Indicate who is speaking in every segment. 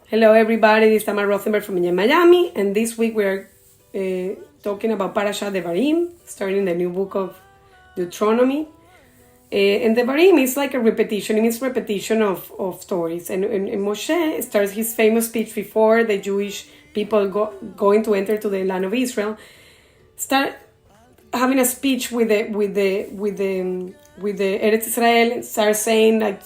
Speaker 1: Hello everybody, this is Tamara Rothenberg from Miami, and this week we are talking about PARASHA DEVARIM, starting the new book of Deuteronomy. And DEVARIM is like a repetition, it means repetition of stories. And Moshe starts his famous speech before the Jewish people going to enter to the land of Israel, start having a speech with the Eretz Israel, start saying like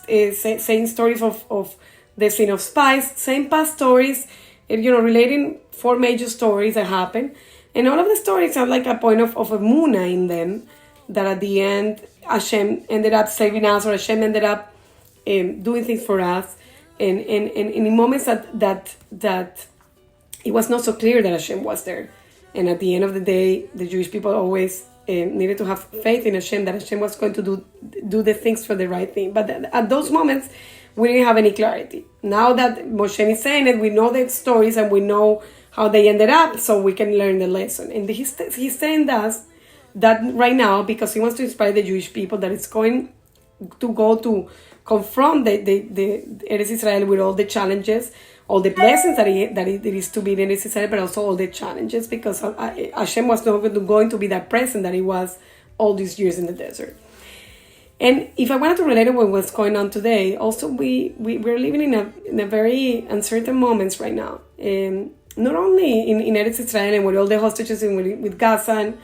Speaker 1: saying stories of the sin of spies, same past stories, relating four major stories that happen. And all of the stories have like a point of emunah in them, that at the end, Hashem ended up saving us, or Hashem ended up doing things for us. And in moments that it was not so clear that Hashem was there. And at the end of the day, the Jewish people always needed to have faith in Hashem, that Hashem was going to do the things for the right thing. But at those moments, we didn't have any clarity. Now that Moshe is saying it, we know the stories and we know how they ended up, so we can learn the lesson. And he's saying that right now because he wants to inspire the Jewish people that it's going to go to confront the Eretz Israel with all the challenges, all the blessings that it is to be in Eretz Israel, but also all the challenges, because Hashem was not going to be that present that he was all these years in the desert. And if I wanted to relate it with what's going on today, also we're living in a very uncertain moments right now. Not only in Eretz Israel and with all the hostages and with Gaza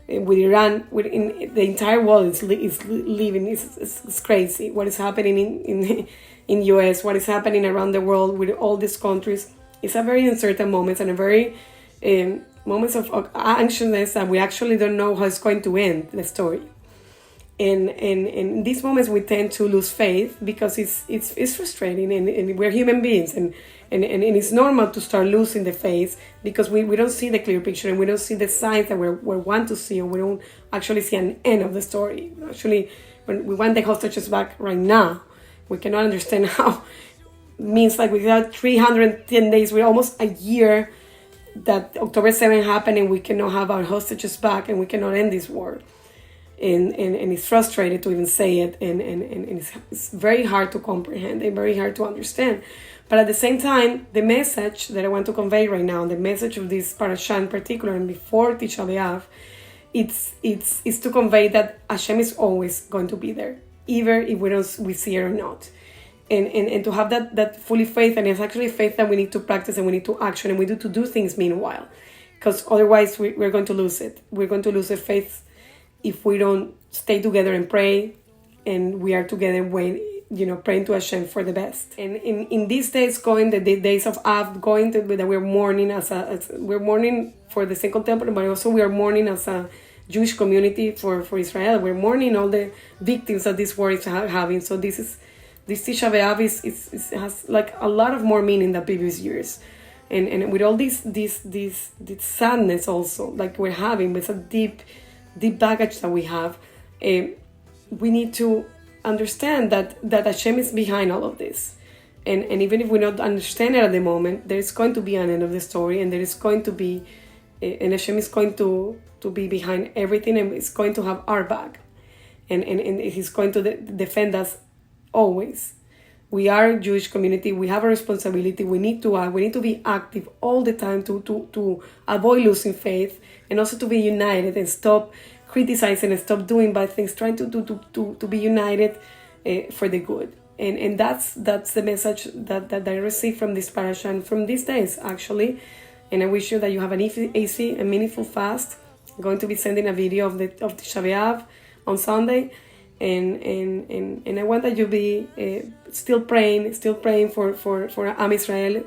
Speaker 1: and with Iran, in the entire world is living. It's crazy what is happening in US, what is happening around the world with all these countries. It's a very uncertain moment and a very moments of anxiousness that we actually don't know how it's going to end, the story. And in these moments we tend to lose faith because it's frustrating, and we're human beings, and it's normal to start losing the faith because we don't see the clear picture, and we don't see the signs that we want to see, or we don't actually see an end of the story. Actually, when we want the hostages back right now, we cannot understand how it means like without 310 days, we're almost a year that October 7th happened, and we cannot have our hostages back, and we cannot end this war. And it's frustrated to even say it, and it's very hard to comprehend and very hard to understand. But at the same time, the message that I want to convey right now, the message of this parasha in particular, and before Tisha B'Av, it's to convey that Hashem is always going to be there, either if we see it or not. And to have that fully faith, and it's actually faith that we need to practice and we need to action, and we need to do things meanwhile, because otherwise we're going to lose it. We're going to lose the faith if we don't stay together and pray, and we are together praying to Hashem for the best. And in these days, the days of Av, that we're mourning we're mourning for the Second Temple, but also we are mourning as a Jewish community for Israel. We're mourning all the victims that this war is having. So this Tisha B'Av has like a lot of more meaning than previous years. And with all this sadness also, like we're having with a deep baggage that we have, we need to understand that Hashem is behind all of this, and even if we don't understand it at the moment, there is going to be an end of the story, and there is going to be and Hashem is going to be behind everything, and is going to have our back, and he's going to defend us always. We are a Jewish community. We have a responsibility. We need to act. We need to be active all the time to avoid losing faith, and also to be united and stop criticizing and stop doing bad things. Trying to be united for the good. And that's the message that I received from this parasha and from these days actually. And I wish you that you have an easy and meaningful fast. I'm going to be sending a video of Tisha B'Av on Sunday. And I want that you be still praying for Am Israel,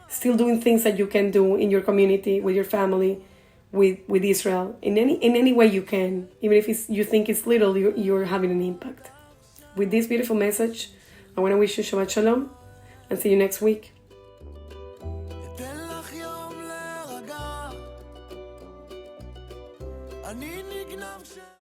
Speaker 1: still doing things that you can do in your community, with your family, with Israel, in any way you can, even if you think it's little, you're having an impact. With this beautiful message, I want to wish you Shabbat Shalom, and see you next week.